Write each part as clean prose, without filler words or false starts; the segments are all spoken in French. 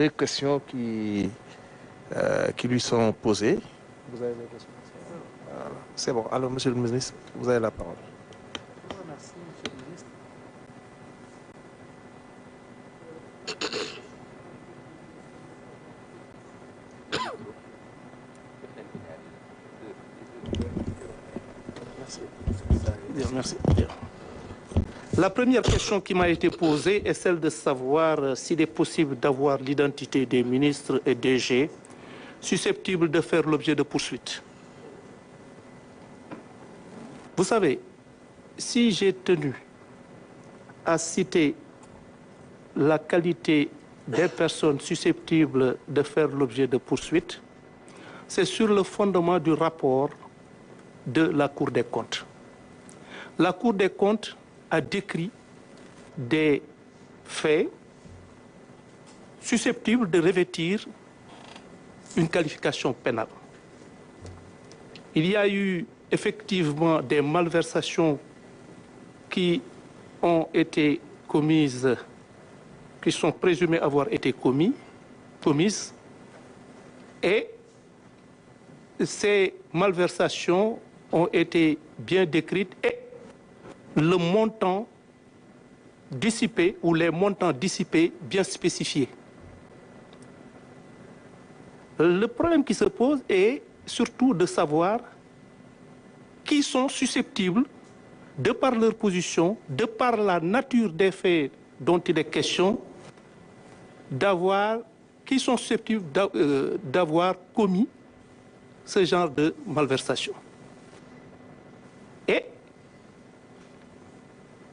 Les questions qui lui sont posées. Vous avez des questions? Voilà. C'est bon. Alors, Monsieur le ministre, vous avez la parole. Merci, Monsieur le ministre. Merci. La première question qui m'a été posée est celle de savoir s'il est possible d'avoir l'identité des ministres et DG susceptibles de faire l'objet de poursuites. Vous savez, si j'ai tenu à citer la qualité des personnes susceptibles de faire l'objet de poursuites, c'est sur le fondement du rapport de la Cour des comptes. La Cour des comptes a décrit des faits susceptibles de revêtir une qualification pénale. Il y a eu effectivement des malversations qui ont été commises, qui sont présumées avoir été commises, et ces malversations ont été bien décrites et le montant dissipé ou les montants dissipés bien spécifiés. Le problème qui se pose est surtout de savoir qui sont susceptibles, de par leur position, de par la nature des faits dont il est question, qui sont susceptibles d'avoir commis ce genre de malversation. Et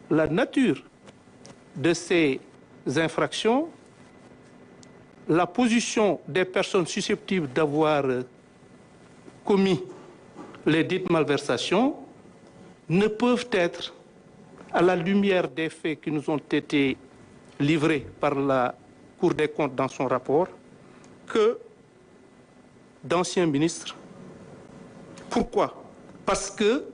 la nature de ces infractions, la position des personnes susceptibles d'avoir commis les dites malversations ne peuvent être, à la lumière des faits qui nous ont été livrés par la Cour des comptes dans son rapport, que d'anciens ministres. Pourquoi? Parce que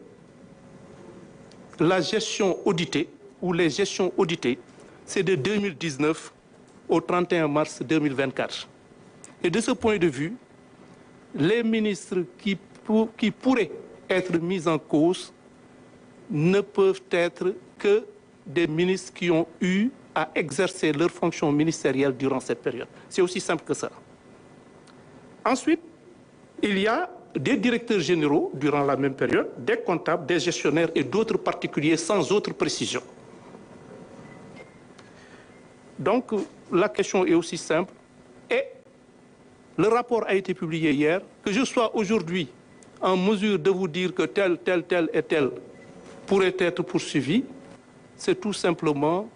la gestion auditée, ou les gestions auditées, c'est de 2019 au 31 mars 2024. Et de ce point de vue, les ministres qui pourraient être mis en cause ne peuvent être que des ministres qui ont eu à exercer leurs fonctions ministérielles durant cette période. C'est aussi simple que ça. Ensuite, il y a des directeurs généraux durant la même période, des comptables, des gestionnaires et d'autres particuliers sans autre précision. Donc, la question est aussi simple. Et le rapport a été publié hier. Que je sois aujourd'hui en mesure de vous dire que tel et tel pourrait être poursuivi, c'est tout simplement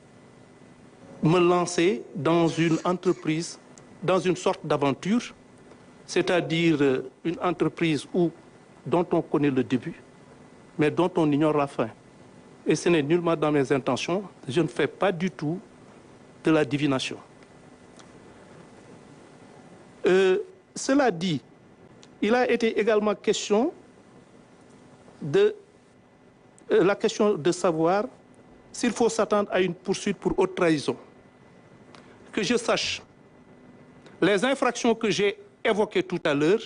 me lancer dans une entreprise, dans une sorte d'aventure, c'est-à-dire une entreprise dont on connaît le début, mais dont on ignore la fin. Et ce n'est nullement dans mes intentions. Je ne fais pas du tout de la divination. Cela dit, il a été également question de la question de savoir s'il faut s'attendre à une poursuite pour haute trahison. Que je sache, les infractions que j'ai évoquées tout à l'heure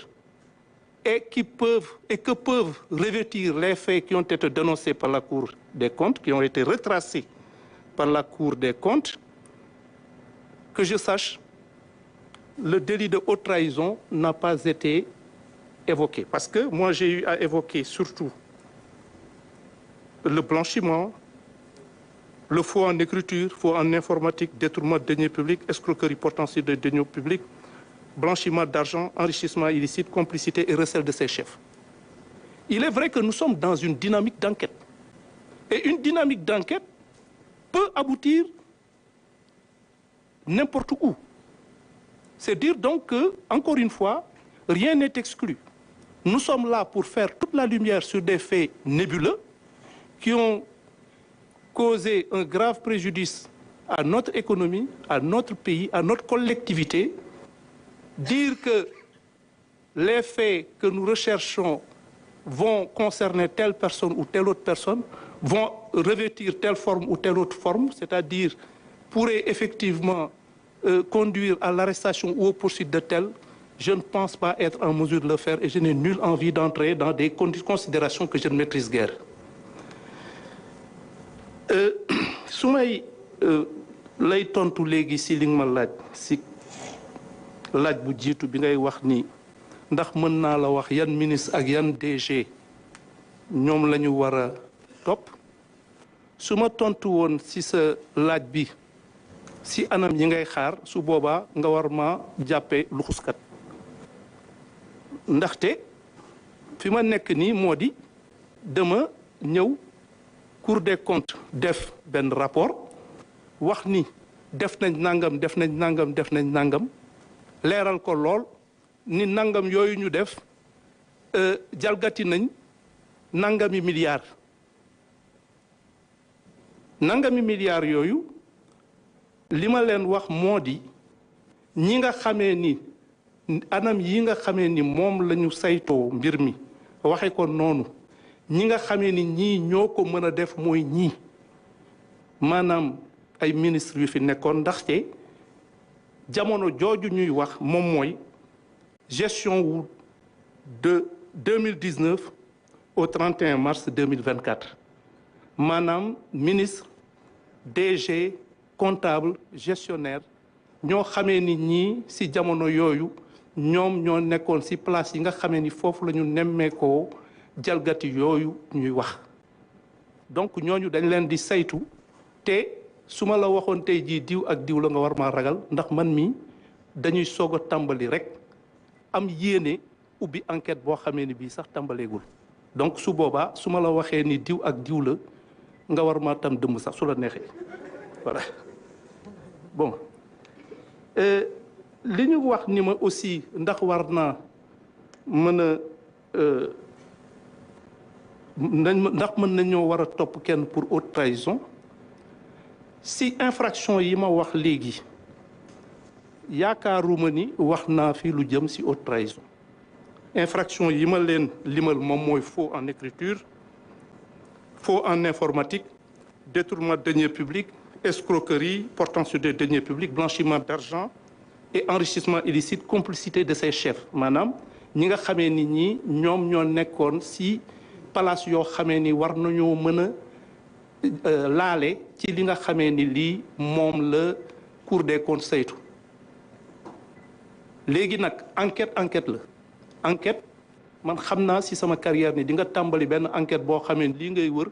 et que peuvent revêtir les faits qui ont été dénoncés par la Cour des comptes, qui ont été retracés par la Cour des comptes, que je sache, le délit de haute trahison n'a pas été évoqué. Parce que moi, j'ai eu à évoquer surtout le blanchiment, le faux en écriture, faux en informatique, détournement de deniers publics, escroquerie portant sur des deniers publics, blanchiment d'argent, enrichissement illicite, complicité et recel de ses chefs. Il est vrai que nous sommes dans une dynamique d'enquête. Et une dynamique d'enquête peut aboutir n'importe où. C'est dire donc que, encore une fois, rien n'est exclu. Nous sommes là pour faire toute la lumière sur des faits nébuleux qui ont causé un grave préjudice à notre économie, à notre pays, à notre collectivité. Dire que les faits que nous recherchons vont concerner telle personne ou telle autre personne, vont revêtir telle forme ou telle autre forme, c'est-à-dire pourraient effectivement conduire à l'arrestation ou aux poursuites de tels, je ne pense pas être en mesure de le faire et je n'ai nulle envie d'entrer dans des considérations que je ne maîtrise guère. su may lay tontu léegi si li nga ma laaj si laaj bu jiitu bi ngay wax ni ndax mën naa la wax yan ministre ak yan DG ñoom la ñu war a topp su ma tontu woon si sa laaj bi si anam yi ngay xaar su boobaa nga war ma jàppee luxuskat ndaxte fi ma nekk nii moo di dama ñëw Cour des comptes def benn rapport wax ni def nañ nangam def nañ nangam def nañ nangam leeral ko lool ni nangam yooyu ñu def jalgati nañ nangami milliards yooyu li ma leen wax moo di ñi nga xamee ni anam yi nga xamee ni moom la ñu saytoo mbir mi waxe ko noonu ñi nga xamee ni ñii ñoo ko mën a def mooy ñii maanaam ay ministres yu fi nekkoon ndaxte jamono jooju ñuy wax moom mooy gestion wu de 2019 au 31 mars 2024 maanaam ministre DG comptable gestionnaire ñoo xamee ni ñii ci jamono yooyu ñoom ñoo nekkoon ci place yi nga xamee ni foofu la ñu nemmeekoo jalgati yooyu ñuy wax donc ñooñu dañ leen di saytu te su ma la waxoon tey jii diw ak diw la nga war maa ragal ndax man mi dañuy soog a tàmbali rek am yéene ubbi enquête boo xamee ni bii sax tàmbaleegul donc su boobaa su ma la waxee ni diw ak diw la nga war maa tam dëmm sax su la neexee voilà bon li ñu wax ni ma aussi ndax war naa mën a ndax mën nañoo war a topp kenn pour haute trahison si infraction yi ma wax léegi yaakaaruma ni wax naa fi lu jëm si haute trahison infraction yi ma leen limal moom mooy faux en écriture faux en informatique détournement de deniers publics escroquerie portant sur des deniers publics blanchiment d'argent et enrichissement illicite complicité de ses chefs maanaam ñi nga xamee ni ñi ñoom ñoo nekkoon si palace yoo xamee ni war nañoo mën a laale ci li nga xamee ni lii moom la Cour des comptes saytu léegi nag enquête la enquête man xam naa si sama carrière ni di nga tàmbali benn enquête boo xamee ni lii ngay wër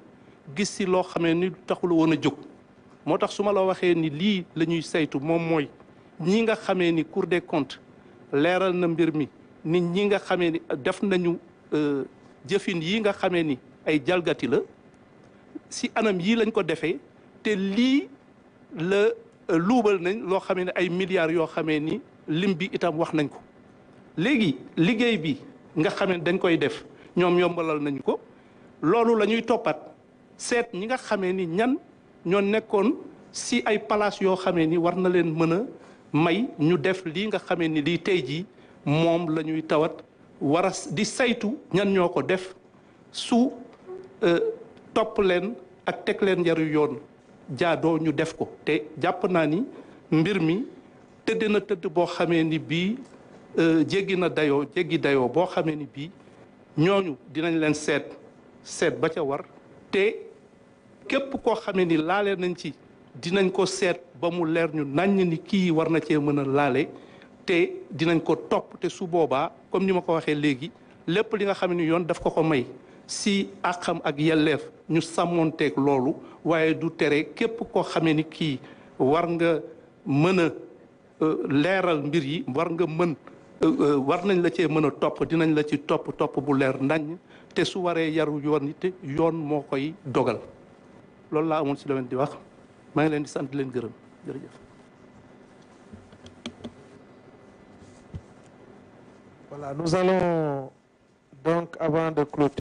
gis si loo xamee ni taxul woon a jóg moo tax su ma la waxee ni lii la ñuy saytu moom mooy ñi nga xamee ni Cour des comptes leeral na mbir mi nit ñi nga xamee ni def nañu jëfin yi nga xamee ni ay jalgati la si anam yii lañ ko defee te lii la luubal nañ loo xamee ne ay milliards yoo xamee ni lim bi itam wax nañ ko léegi liggéey bi nga xamee dañ koy def ñoom yombalal nañu ko loolu la ñuy toppat seet ñi nga xamee ni ñan ñoo nekkoon si ay palace yoo xamee ni war na leen mën a may ñu def lii nga xamee ni lii tey jii moom la ñuy tawat war a di saytu ñan ñoo ko def su topp leen ak teg leen njaru yoon jaadoo ñu def ko te jàpp naa ni mbir mi tëdd na tëdd boo xamee ni bii jéggi dayoo boo xamee ni bii ñooñu dinañ leen seet ba ca war te képp koo xamee ni laale nañ ci dinañ ko seet ba mu leer ñu naññ ni kii war na cee mën a laale te dinañ ko topp te su boobaa comme ni ma ko waxee léegi lépp li nga xam ne yoon daf ko may si àqam ak yelleef ñu sàmmoonteeg loolu waaye du tere képp koo xamee ni kii war nga mën a leeral mbir yi war nañ la cee mën a topp dinañ la ci topp bu leer nañ te su waree yaru yoon te yoon moo koy dogal loolu laa amoon si la leen di wax maa ngi leen di sant leen gërëm jërëjëf. Voilà, nous allons donc avant de clôturer